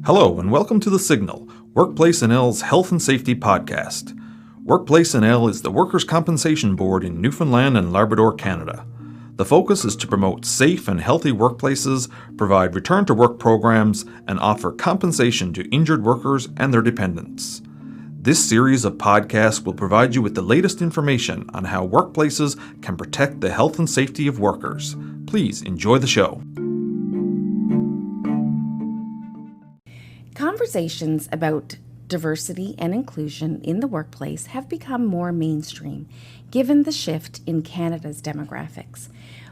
Hello and welcome to The Signal, Workplace NL's health and safety podcast. Workplace NL is the Workers' Compensation Board in Newfoundland and Labrador, Canada. The focus is to promote safe and healthy workplaces, provide return-to-work programs, and offer compensation to injured workers and their dependents. This series of podcasts will provide you with the latest information on how workplaces can protect the health and safety of workers. Please enjoy the show. Conversations about diversity and inclusion in the workplace have become more mainstream, given the shift in Canada's demographics.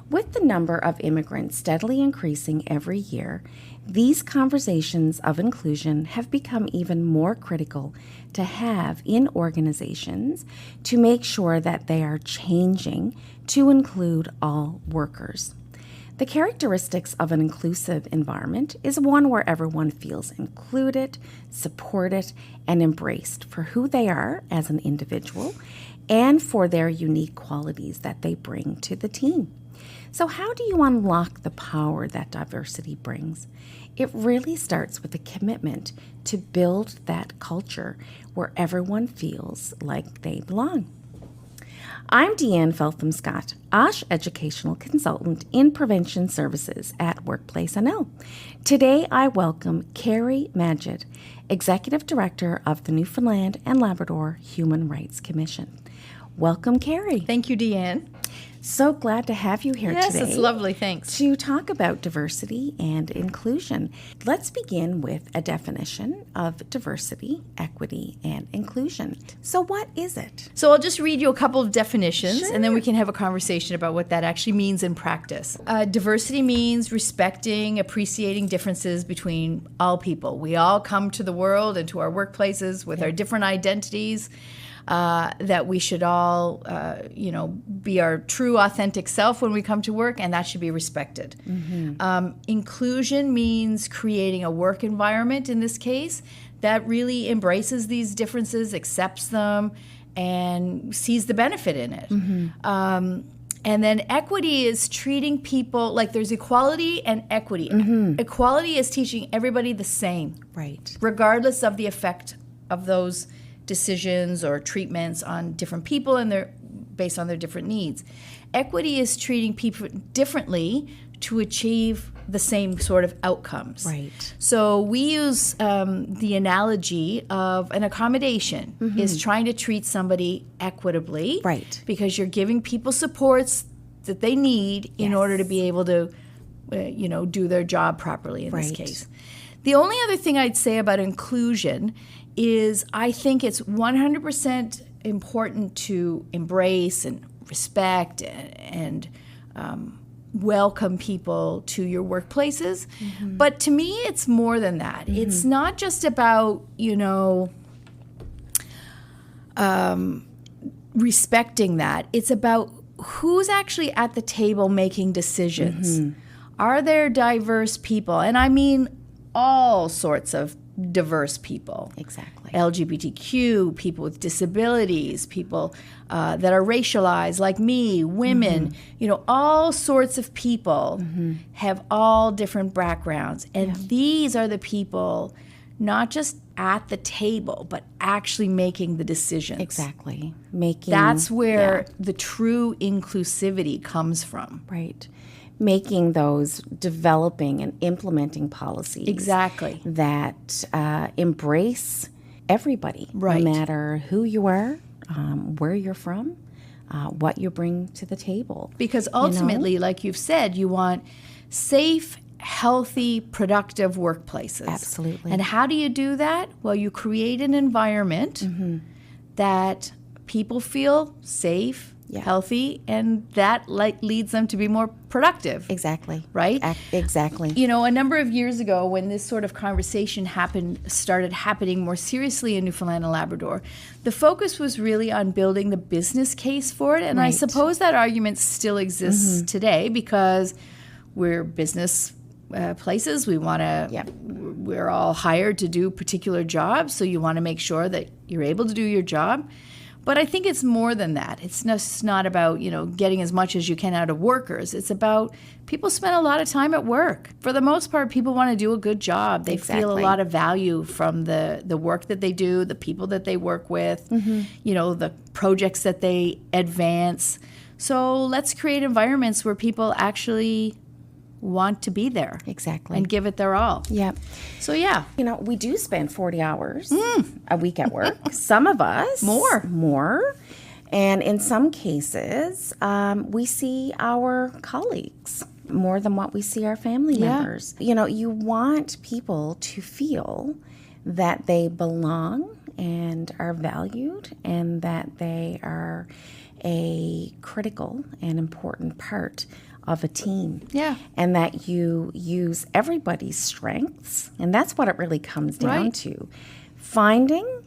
With the number of immigrants steadily increasing every year, these conversations of inclusion have become even more critical to have in organizations to make sure that they are changing to include all workers. The characteristics of an inclusive environment is one where everyone feels included, supported, and embraced for who they are as an individual and for their unique qualities that they bring to the team. So how do you unlock the power that diversity brings? It really starts with a commitment to build that culture where everyone feels like they belong. I'm DeeAnne Feltham-Scott, OHS Educational Consultant in Prevention Services at Workplace NL. Today I welcome Cary Majid, Executive Director of the Newfoundland and Labrador Human Rights Commission. Welcome, Cary. Thank you, DeeAnne. So glad to have you here today. Yes, it's lovely, thanks. To talk about diversity and inclusion. Let's begin with a definition of diversity, equity, and inclusion. So what is it? So I'll just read you a couple of definitions, Sure. and then we can have a conversation about what that actually means in practice. Diversity means respecting, appreciating differences between all people. We all come to the world and to our workplaces with our different identities. That we should all, be our true, authentic self when we come to work, and that should be respected. Mm-hmm. Inclusion means creating a work environment, in this case, that really embraces these differences, accepts them, and sees the benefit in it. Mm-hmm. And then equity is treating people like there's equality and equity. Mm-hmm. Equality is teaching everybody the same, Right. regardless of the effect of those decisions or treatments on different people and based on their different needs. Equity is treating people differently to achieve the same sort of outcomes. Right. So we use the analogy of an accommodation is trying to treat somebody equitably. Right. Because you're giving people supports that they need in order to be able to, do their job properly in this case. The only other thing I'd say about inclusion is I think it's 100% important to embrace and respect and welcome people to your workplaces. Mm-hmm. But to me, it's more than that. Mm-hmm. It's not just about, respecting that. It's about who's actually at the table making decisions. Mm-hmm. Are there diverse people? And I mean all sorts of diverse people. Exactly. LGBTQ, people with disabilities, people that are racialized like me, women, all sorts of people have all different backgrounds. And these are the people not just at the table, but actually making the decisions. Exactly. That's where the true inclusivity comes from. Right. Making those, developing and implementing policies. Exactly. That embrace everybody, right. No matter who you are, where you're from, what you bring to the table. Because ultimately, like you've said, you want safe, healthy, productive workplaces. Absolutely. And how do you do that? Well, you create an environment that people feel safe, healthy, and that leads them to be more productive. Exactly. Right? Exactly. A number of years ago when this sort of conversation started happening more seriously in Newfoundland and Labrador, the focus was really on building the business case for it. And I suppose that argument still exists today because we're business places. We want to, we're all hired to do particular jobs, so you want to make sure that you're able to do your job. But I think it's more than that. It's just not about, getting as much as you can out of workers. It's about people spend a lot of time at work. For the most part, people want to do a good job. They feel a lot of value from the work that they do, the people that they work with, the projects that they advance. So let's create environments where people actually want to be there. Exactly. And give it their all. Yeah. So, yeah. We do spend 40 hours a week at work. Some of us. More. And in some cases, we see our colleagues more than what we see our family members. You want people to feel that they belong and are valued and that they are a critical and important part of a team. Yeah. And that you use everybody's strengths. And that's what it really comes down to. Finding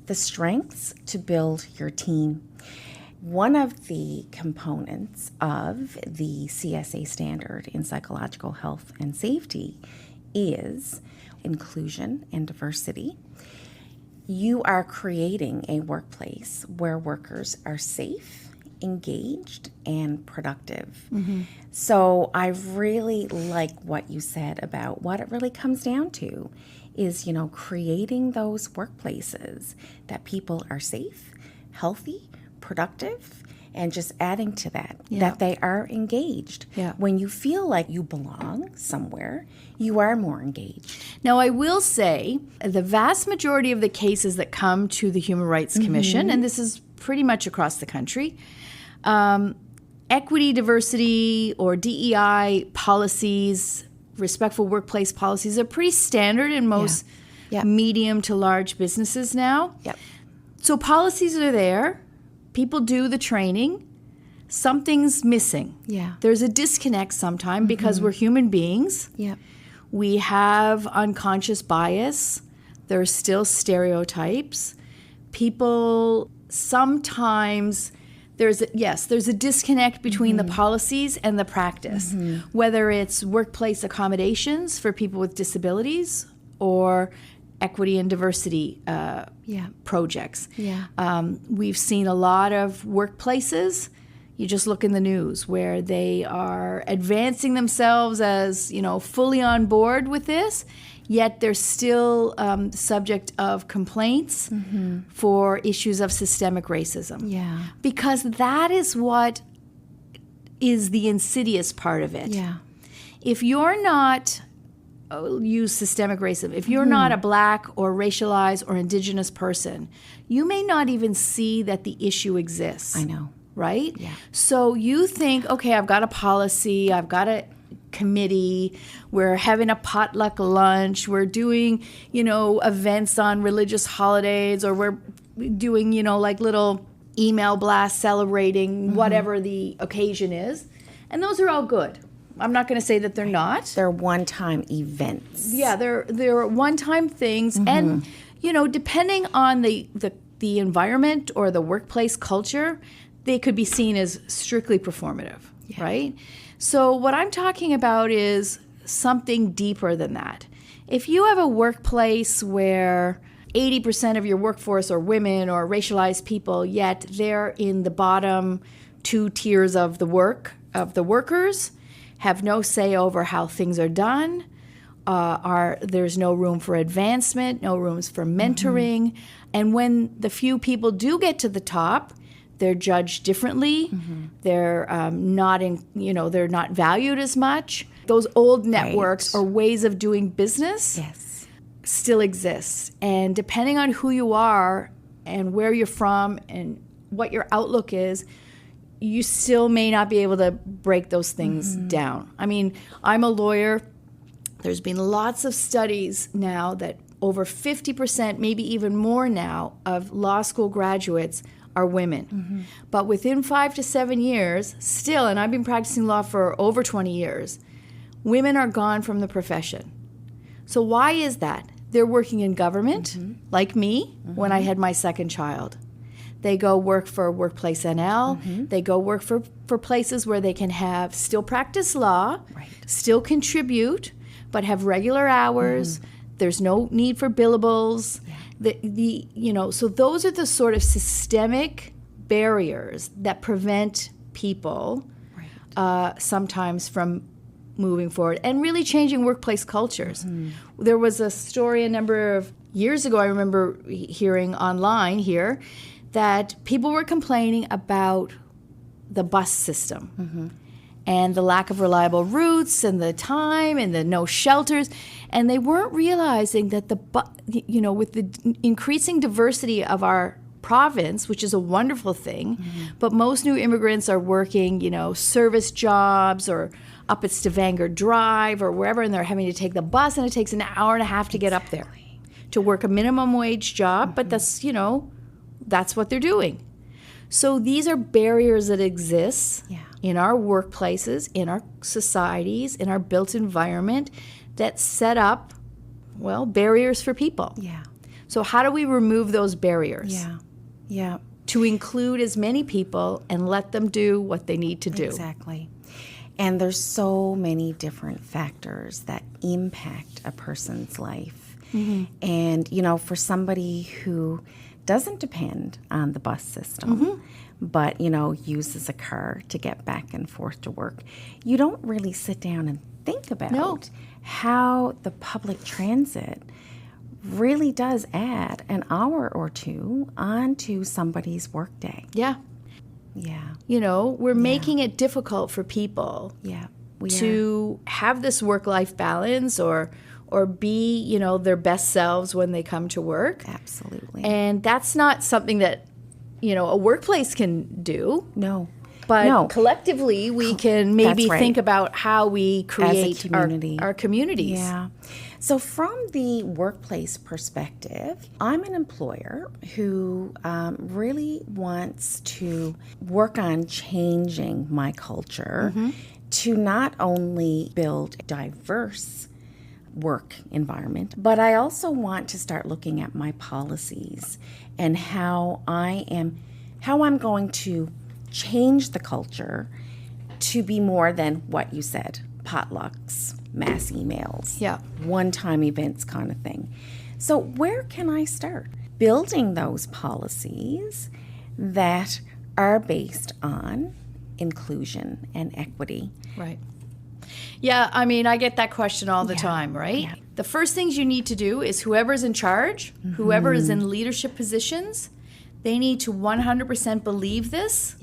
the strengths to build your team. One of the components of the CSA standard in psychological health and safety is inclusion and diversity. You are creating a workplace where workers are safe, engaged, and productive. So I really like what you said about what it really comes down to is, creating those workplaces that people are safe, healthy, productive, and just adding to that, that they are engaged. Yeah. When you feel like you belong somewhere, you are more engaged. Now, I will say the vast majority of the cases that come to the Human Rights Commission, and this is pretty much across the country, equity, diversity, or DEI policies, respectful workplace policies are pretty standard in most medium to large businesses now. Yep. So policies are there. People do the training. Something's missing. Yeah. There's a disconnect sometime because we're human beings. Yep. We have unconscious bias. There are still stereotypes. People sometimes, there's a disconnect between the policies and the practice, whether it's workplace accommodations for people with disabilities or equity and diversity projects. Yeah. We've seen a lot of workplaces, you just look in the news, where they are advancing themselves as, fully on board with this, yet they're still subject of complaints for issues of systemic racism. Yeah. Because that is what is the insidious part of it. Yeah. If you're not, use systemic racism, if you're not a Black or racialized or Indigenous person, you may not even see that the issue exists. I know. Right? Yeah. So you think, okay, I've got a policy, I've got a committee, we're having a potluck lunch, we're doing, events on religious holidays, or we're doing, like little email blasts celebrating whatever the occasion is. And those are all good. I'm not going to say that they're not. They're one-time events. Yeah, they're one-time things. And, depending on the environment or the workplace culture, they could be seen as strictly performative, right? So what I'm talking about is something deeper than that. If you have a workplace where 80% of your workforce are women or racialized people, yet they're in the bottom 2 tiers of the workers, have no say over how things are done, there's no room for advancement, no rooms for mentoring, and when the few people do get to the top, they're judged differently. They're they're not valued as much. Those old networks or ways of doing business still exist. And depending on who you are and where you're from and what your outlook is, you still may not be able to break those things down. I mean, I'm a lawyer. There's been lots of studies now that over 50%, maybe even more now, of law school graduates are women. But within 5 to 7 years, still, and I've been practicing law for over 20 years, women are gone from the profession. So why is that? They're working in government, like me, when I had my second child. They go work for Workplace NL. They go work for places where they can have still practice law, still contribute, but have regular hours. There's no need for billables. So those are the sort of systemic barriers that prevent people sometimes from moving forward and really changing workplace cultures. There was a story a number of years ago, I remember hearing online here, that people were complaining about the bus system and the lack of reliable routes and the time and the no shelters. And they weren't realizing that with the increasing diversity of our province, which is a wonderful thing, but most new immigrants are working, service jobs or up at Stavanger Drive or wherever, and they're having to take the bus, and it takes an hour and a half to get up there to work a minimum wage job, but that's what they're doing. So these are barriers that exist in our workplaces, in our societies, in our built environment that set up, barriers for people. Yeah. So how do we remove those barriers? Yeah. To include as many people and let them do what they need to do. Exactly. And there's so many different factors that impact a person's life. And, for somebody who doesn't depend on the bus system, but, uses a car to get back and forth to work, you don't really sit down and think about how the public transit really does add an hour or two onto somebody's workday. Yeah. We're making it difficult for people to have this work-life balance or be, their best selves when they come to work. Absolutely. And that's not something that, a workplace can do. No. But collectively, we can maybe think about how we create our communities. Yeah. So from the workplace perspective, I'm an employer who really wants to work on changing my culture to not only build a diverse work environment, but I also want to start looking at my policies and how I'm going to change the culture to be more than what you said, potlucks, mass emails, one-time events kind of thing. So where can I start? Building those policies that are based on inclusion and equity. Right. Yeah, I get that question all the time, right? Yeah. The first things you need to do is whoever's in charge, whoever is in leadership positions, they need to 100% believe this,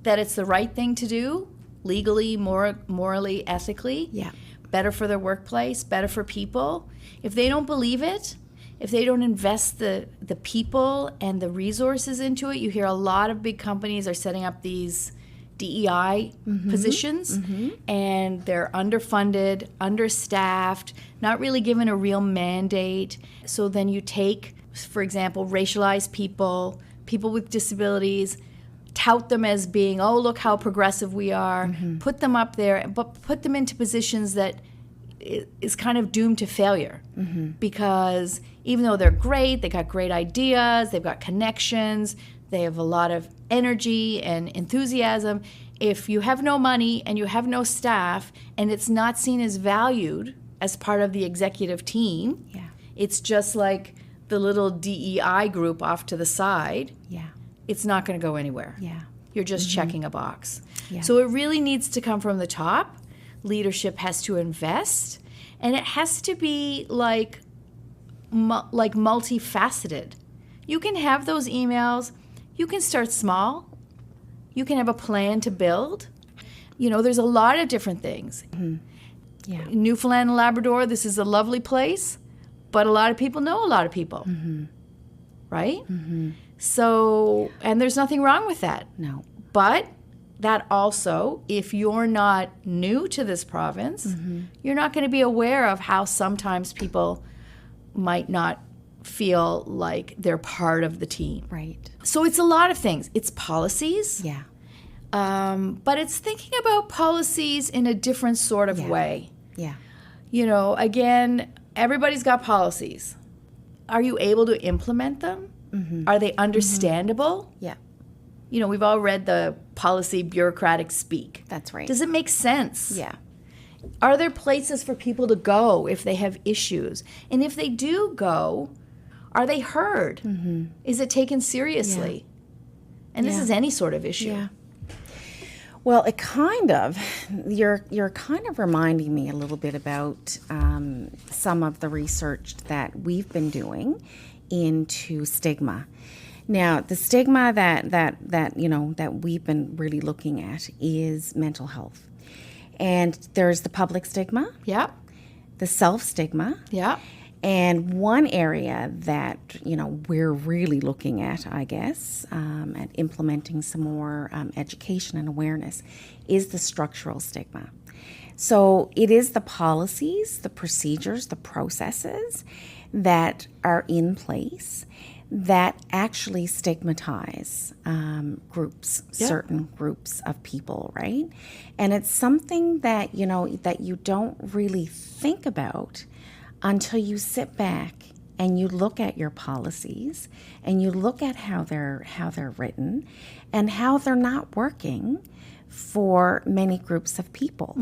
that it's the right thing to do, legally, morally, ethically, better for their workplace, better for people. If they don't believe it, if they don't invest the people and the resources into it, you hear a lot of big companies are setting up these DEI positions, and they're underfunded, understaffed, not really given a real mandate. So then you take, for example, racialized people with disabilities, tout them as being, oh, look how progressive we are, put them up there, but put them into positions that is kind of doomed to failure. Because even though they're great, they got great ideas, they've got connections, they have a lot of energy and enthusiasm. If you have no money and you have no staff and it's not seen as valued as part of the executive team, it's just like the little DEI group off to the side, it's not going to go anywhere. You're just checking a box. So it really needs to come from the top. Leadership has to invest, and it has to be like multifaceted. You can have those emails. You can start small. You can have a plan to build. There's a lot of different things. Newfoundland and Labrador, this is a lovely place, but a lot of people know a lot of people, right? So, and there's nothing wrong with that. No. But that also, if you're not new to this province, you're not going to be aware of how sometimes people might not feel like they're part of the team. Right. So it's a lot of things. It's policies. But it's thinking about policies in a different sort of way. Again, everybody's got policies. Are you able to implement them? Are they understandable? We've all read the policy bureaucratic speak. That's right. Does it make sense? Are there places for people to go if they have issues? And if they do go, Are they heard? Is it taken seriously? And this is any sort of issue. Yeah. Well, it kind of, you're kind of reminding me a little bit about some of the research that we've been doing into stigma. Now, the stigma that we've been really looking at is mental health. And there's the public stigma, Yeah. the self-stigma, Yeah. and one area that, we're really looking at, I guess, at implementing some more education and awareness is the structural stigma. So it is the policies, the procedures, the processes that are in place that actually stigmatize groups, certain groups of people, right? And it's something that, that you don't really think about until you sit back and you look at your policies and you look at how they're written and how they're not working for many groups of people.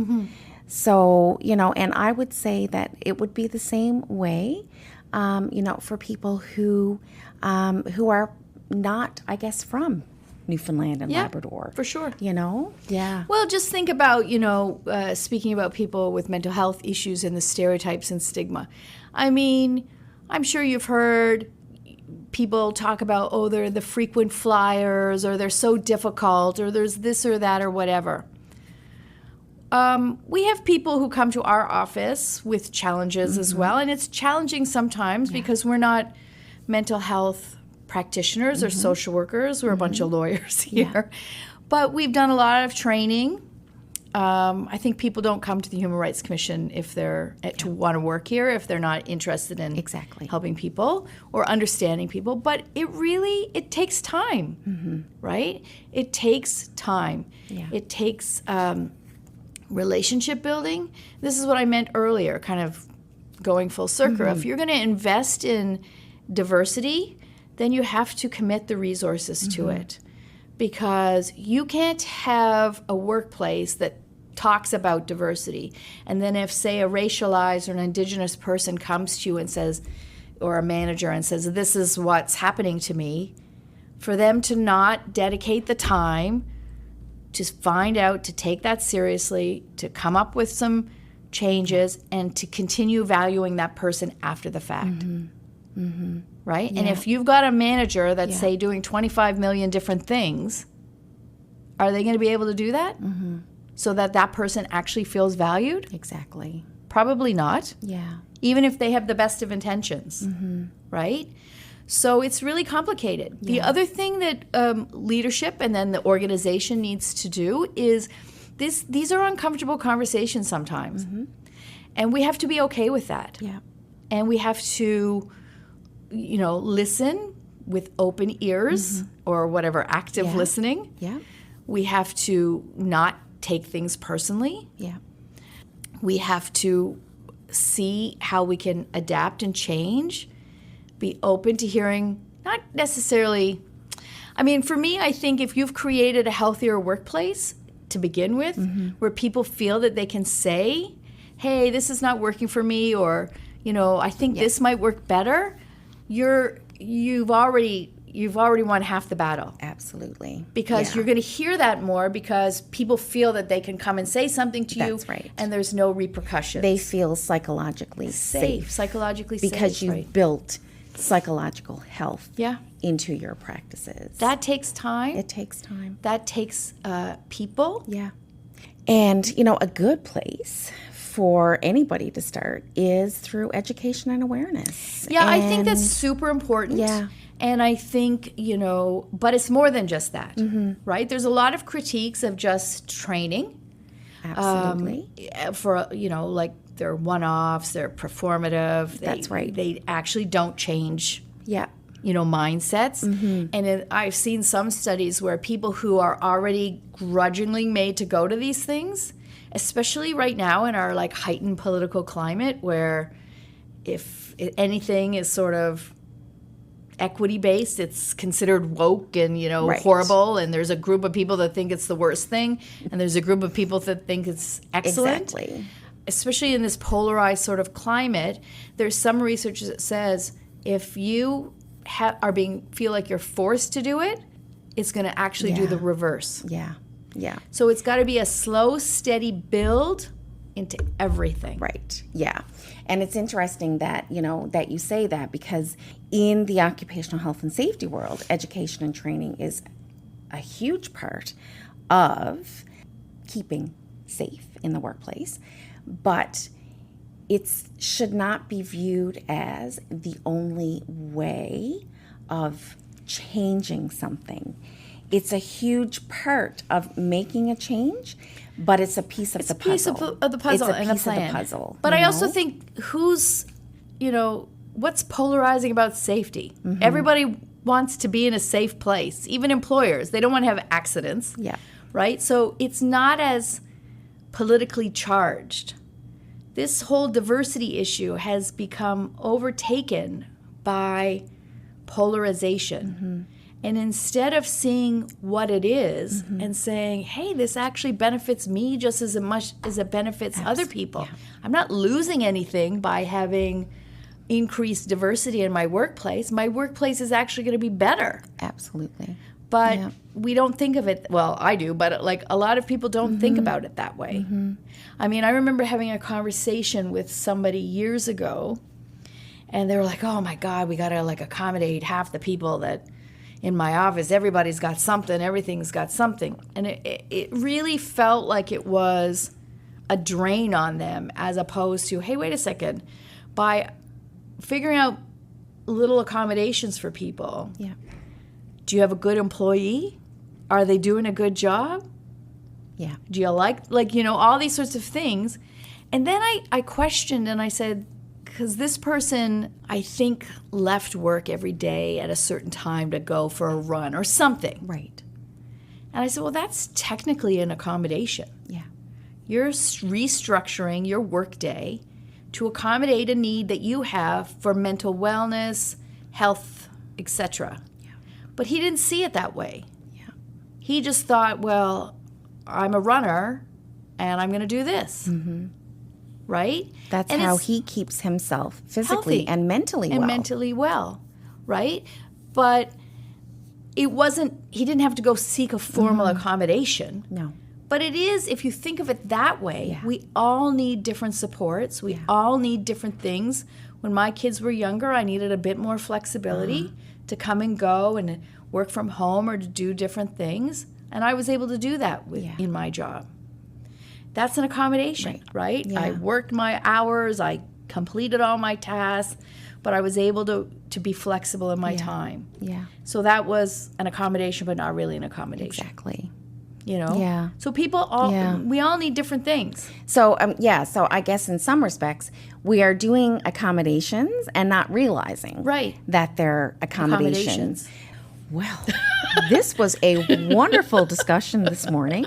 So, and I would say that it would be the same way, for people who are not, I guess, from Newfoundland and Labrador. For sure. Yeah. Well, just think about, speaking about people with mental health issues and the stereotypes and stigma. I mean, I'm sure you've heard people talk about, they're the frequent flyers, or they're so difficult, or there's this or that or whatever. We have people who come to our office with challenges as well, and it's challenging sometimes because we're not mental health practitioners or social workers. We're a bunch of lawyers here. But we've done a lot of training. I think people don't come to the Human Rights Commission if they're to want to work here, if they're not interested in helping people or understanding people. But it takes time, right? It takes time. Yeah. It takes relationship building. This is what I meant earlier, kind of going full circle. If you're going to invest in diversity, then you have to commit the resources to it, because you can't have a workplace that talks about diversity and then if, say, a racialized or an Indigenous person comes to you and says, or a manager and says, this is what's happening to me, for them to not dedicate the time to find out, to take that seriously, to come up with some changes, and to continue valuing that person after the fact. Right? Yeah. And if you've got a manager that's, say, doing 25 million different things, are they going to be able to do that? So that person actually feels valued? Exactly. Probably not. Yeah. Even if they have the best of intentions. Right? So it's really complicated. The other thing that leadership and then the organization needs to do is these are uncomfortable conversations sometimes. And we have to be okay with that. Yeah. And we have to, listen with open ears or whatever, active listening. Yeah. We have to not take things personally. Yeah. We have to see how we can adapt and change, be open to hearing, not necessarily, for me, I think if you've created a healthier workplace to begin with, where people feel that they can say, hey, this is not working for me, or, I think this might work better, you've already won half the battle. Absolutely. Because you're going to hear that more because people feel that they can come and say something to you. That's right. And there's no repercussions. They feel psychologically safe. Psychologically safe. Because you've built psychological health into your practices. That takes time. It takes time. That takes people. Yeah. And, a good place for anybody to start is through education and awareness. Yeah, I think that's super important. Yeah. And I think, but it's more than just that, right? There's a lot of critiques of just training. Absolutely. For, like they're one-offs, they're performative. That's right. They actually don't change, yeah, mindsets. And I've seen some studies where people who are already grudgingly made to go to these things, especially right now in our heightened political climate, where if anything is sort of equity-based, it's considered woke and, horrible, and there's a group of people that think it's the worst thing, and there's a group of people that think it's excellent. Exactly. Especially in this polarized sort of climate, there's some research that says If you feel like you're forced to do it, it's going to actually do the reverse. Yeah. Yeah. So it's got to be a slow, steady build into everything. Right. Yeah. And it's interesting that, that you say that, because in the occupational health and safety world, education and training is a huge part of keeping safe in the workplace. But it should not be viewed as the only way of changing something. It's a huge part of making a change, but it's a piece of the puzzle. It's a piece of the puzzle and a plan. Of the puzzle. But I also think what's polarizing about safety? Mm-hmm. Everybody wants to be in a safe place, even employers. They don't want to have accidents. Yeah. Right? So it's not as politically charged. This whole diversity issue has become overtaken by polarization. Mm-hmm. And instead of seeing what it is and saying, hey, this actually benefits me just as much as it benefits other people. Yeah. I'm not losing anything by having increased diversity in my workplace. My workplace is actually going to be better. Absolutely. But we don't think of it, well, I do, but a lot of people don't think about it that way. Mm-hmm. I mean, I remember having a conversation with somebody years ago, and they were like, oh my God, we got to accommodate half the people that in my office. Everybody's got something, everything's got something. And it really felt like it was a drain on them, as opposed to, hey, wait a second, by figuring out little accommodations for people. Yeah. Do you have a good employee? Are they doing a good job? Yeah. Do you like all these sorts of things? And then I questioned and I said, because this person, I think, left work every day at a certain time to go for a run or something. Right. And I said, well, that's technically an accommodation. Yeah. You're restructuring your workday to accommodate a need that you have for mental wellness, health, etc. Yeah. But he didn't see it that way. Yeah. He just thought, well, I'm a runner and I'm going to do this. Mm-hmm. Right? That's how he keeps himself physically and mentally well. Right? But he didn't have to go seek a formal accommodation. No. But it is, if you think of it that way, we all need different supports. We all need different things. When my kids were younger, I needed a bit more flexibility to come and go and work from home or to do different things. And I was able to do that in my job. That's an accommodation, right? Yeah. I worked my hours, I completed all my tasks, but I was able to be flexible in my time. Yeah. So that was an accommodation, but not really an accommodation. Exactly. Yeah. So people we all need different things. So so I guess in some respects we are doing accommodations and not realizing that they're accommodations. Well, this was a wonderful discussion this morning.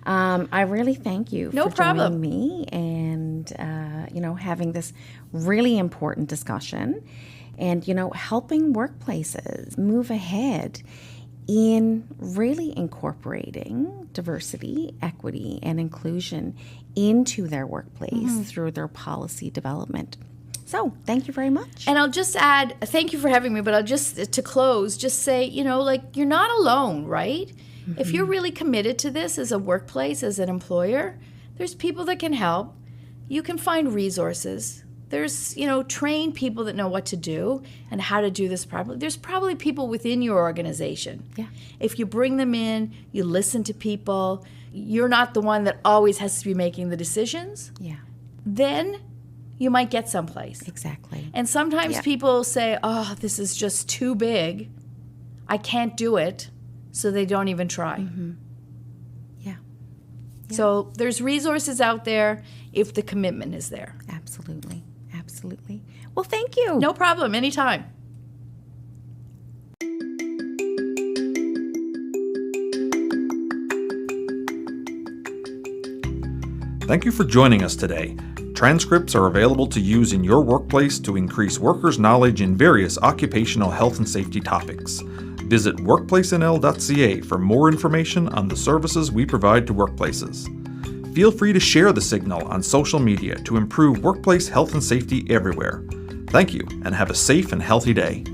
I really thank you for joining me and having this really important discussion and helping workplaces move ahead in really incorporating diversity, equity, and inclusion into their workplace through their policy development. So, thank you very much. And I'll just add, thank you for having me, but I'll just, to close, just say, you're not alone, right? Mm-hmm. If you're really committed to this as a workplace, as an employer, there's people that can help. You can find resources. There's, trained people that know what to do and how to do this properly. There's probably people within your organization. Yeah. If you bring them in, you listen to people, you're not the one that always has to be making the decisions. Yeah. Then you might get someplace. Exactly. And sometimes people say, oh, this is just too big. I can't do it. So they don't even try. Mm-hmm. Yeah. So there's resources out there if the commitment is there. Absolutely. Absolutely. Well, thank you. No problem. Anytime. Thank you for joining us today. Transcripts are available to use in your workplace to increase workers' knowledge in various occupational health and safety topics. Visit workplacenl.ca for more information on the services we provide to workplaces. Feel free to share the signal on social media to improve workplace health and safety everywhere. Thank you, and have a safe and healthy day.